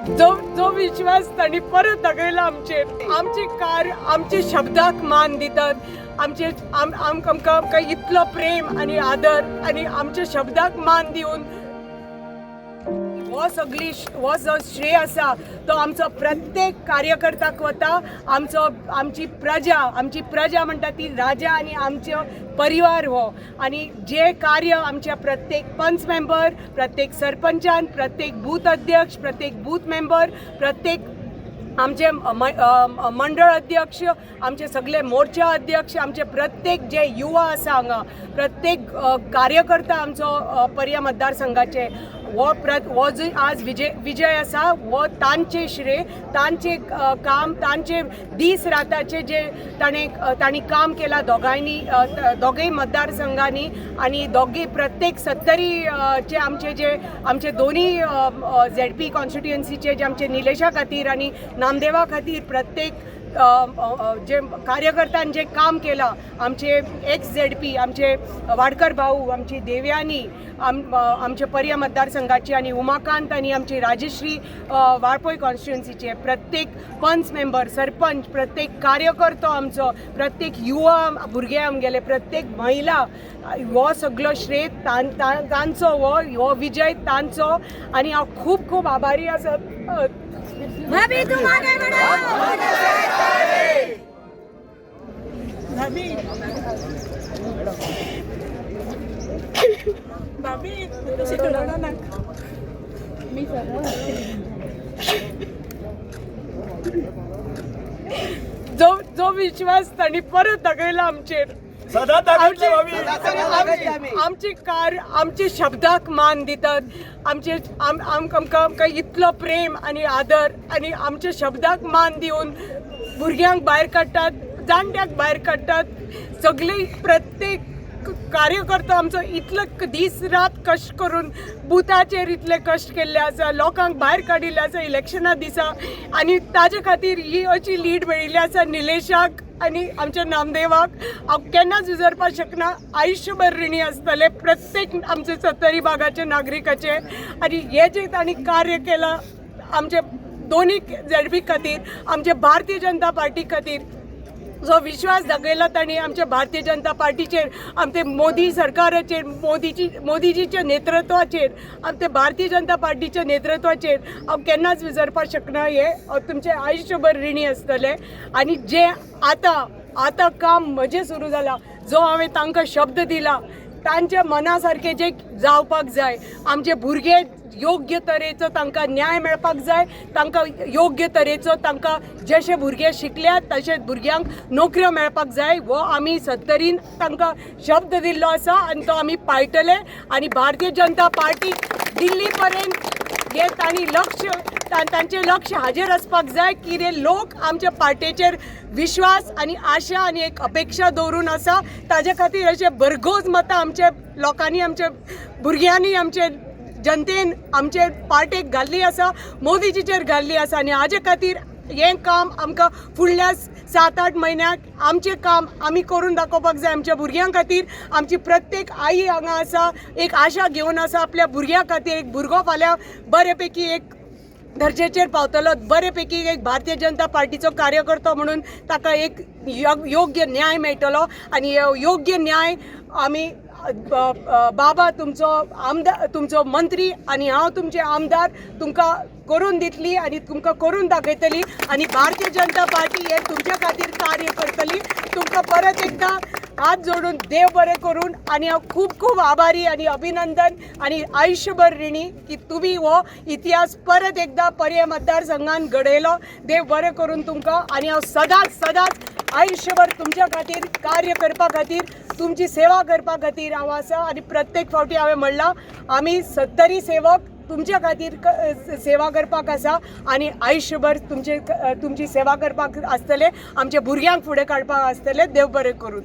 जो विश्वास तांणी परत दाखयला आमची कार आमचे शब्दाक मान दितात, आमकां इतलो प्रेम आणि आदर आणि आमच्या शब्दाक मान दिवन हो जो श्रेय आसा तो आमचो प्रत्येक कार्यकर्त्याक वता। आमची प्रजा म्हणटा ती राजा आणि आमचो परिवार हो, आणि जे कार्य आमच्या प्रत्येक पंच मेंबर, प्रत्येक सरपंचान, प्रत्येक बूथ अध्यक्ष, प्रत्येक बूथ मेंबर, प्रत्येक आमचे मंडळ अध्यक्ष, आमचे सगळे मोर्चा अध्यक्ष, आमचे प्रत्येक जे युवा आसा हांगा, प्रत्येक कार्यकर्ता आमचो पर्या मतदारसंघाचे वो जो आज विजय आसा वो तांचे श्रेय, तांचे काम, तांचे दीस राताचे जे तांणी काम केला दोगांय मतदारसंघांनी, आणि दोगी प्रत्येक 70 आमचे दोन्ही ZP कॉन्स्टिट्युएन्सीचे जे आमचे निलेशा खातीर आणि नामदेवा खातीर प्रत्येक जे कार्यकर्त्यान जे काम केला, आमचे एक्स ZP, आमचे वाडकर भाऊ, आमची देवयानी, आमचे पर्या मतदारसंघाची, आणि उमाकांत आणि आमची राजश्री वाळपय कॉन्स्टिट्युएन्सीचे प्रत्येक पंच मेंबर, सरपंच, प्रत्येक कार्यकर्तो आमचो, प्रत्येक युवा भुरगे आमगेले, प्रत्येक महिला, हो सगळो श्रेय तांचो, हो विजय तांचो, आणि हांव खूब खूब आभारी आसा। भाभी जो विश्वास तांणी परत दाखयला आमची कार आमचे शब्दाक मान दितात, आमकां इतलो प्रेम आणि आदर आणि आमच्या शब्दाक मान दिवन भुरग्यांक भायर काडटात, जाणट्याक भायर काडटात, सगळे प्रत्येक कार्यकर्ता आमचो इतलो दीस रात कश्ट करून बुथाचेर इतले कश्ट केल्ले आसा, लोकांक भायर काडिल्ले आसा इलेक्शना दिसा, आणि ताजे खातीर ही अशी लीड मेळिल्ली आसा निलेशाक आणि आमच्या नामदेवाक। हांव केन्नाच विसरपाक शकना, आयुश्यभर ऋणी आसतले प्रत्येक आमचे 70 भागाचे नागरिकाचे, आणि हे जे तांणी कार्य केलां आमचे दोन्ही ZP खातीर, आमचे भारतीय जनता पार्टी खातीर, जो विश्वास दाखयला तांणी आमच्या भारतीय जनता पार्टीचेर, आमचे मोदी सरकाराचेर, मोदीजीच्या नेतृत्वाचेर, आमच्या भारतीय जनता पार्टीच्या नेतृत्वाचेर हांव केन्नाच विसरपाक शकना। हे तुमचे आयुश्यभर ऋणी आसतले, आणि जे आतां काम म्हजें सुरू जाला, जो हांवें तांकां शब्द दिला, तांच्या मना सारके जे जावपाक जाय, आमचे भुरगे योग्य तरेचो तांकां न्याय मेळपाक जाय, तांकां योग्य तरेचो तांकां जशे भुरगे शिकल्यात तशेंच भुरग्यांक नोकऱ्यो मेळपाक जाय, हो आमी 70 तांकां शब्द दिल्लो आसा, आनी तो आमी पाळटले, आणि भारतीय जनता पार्टी दिल्ली पर्यंत हे तांचे लक्ष हाजेर आसपाक जाय, कितें लोक आमच्या पार्टीचेर विश्वास आणि आशा आणि एक अपेक्षा दवरून आसा, ताजे खातीर अशे भरघोस मतां आमच्या लोकांनी, आमच्या भुरग्यांनी, आमचे जनतेन आमचे पार्टेक घाल्ली आसा, मोदीजीचेर घाल्ली आसा, आणि हाजे खातीर हें काम आमकां फुडल्या 7-8 म्हयन्याक आमचें काम आमी करून दाखोवपाक जाय। आमच्या भुरग्यां खातीर आमची प्रत्येक आई हांगा आसा, एक आशा घेवन आसा आपल्या भुरग्यां खातीर, एक भुरगो फाल्यां बरे पैकी एक दर्जेचेर पावतलो, बरे पैकी एक भारतीय जनता पार्टीचो कार्यकर्तो म्हणून ताका एक योग्य न्याय मेळटलो, आणि योग्य न्याय आमी बाबा तुमचो मंत्री आणि हांव तुमचे आमदार तुमकां करून दितली, आणि तुमकां करून दाखयतली, आणि भारतीय जनता पार्टी हे तुमच्या खातीर कार्य करतली। तुमकां परत एकदा हात जोडून देव बरें करून, आणि हांव खूब खूब आभारी आणि अभिनंदन आणि आयुष्यभर ऋणी की तुम्ही हो इतिहास परत एकदा पर्या मतदारसंघान घडयलो। देव बरें करून तुमकां, आणि हांव सदांच आयुष्यभर तुमच्या खातीर कार्य करपा खातीर, तुमची सेवा करपा खातीर हांव आसा, आणि प्रत्येक फावटी हांवें म्हणलां आमी 70 सेवक तुमच्या खातीर सेवा करपाक आसा, आणि आयुष्यभर तुमची सेवा करपाक आसतले, आमच्या भुरग्यांक फुडें काडपाक आसतले। देव बरें करून।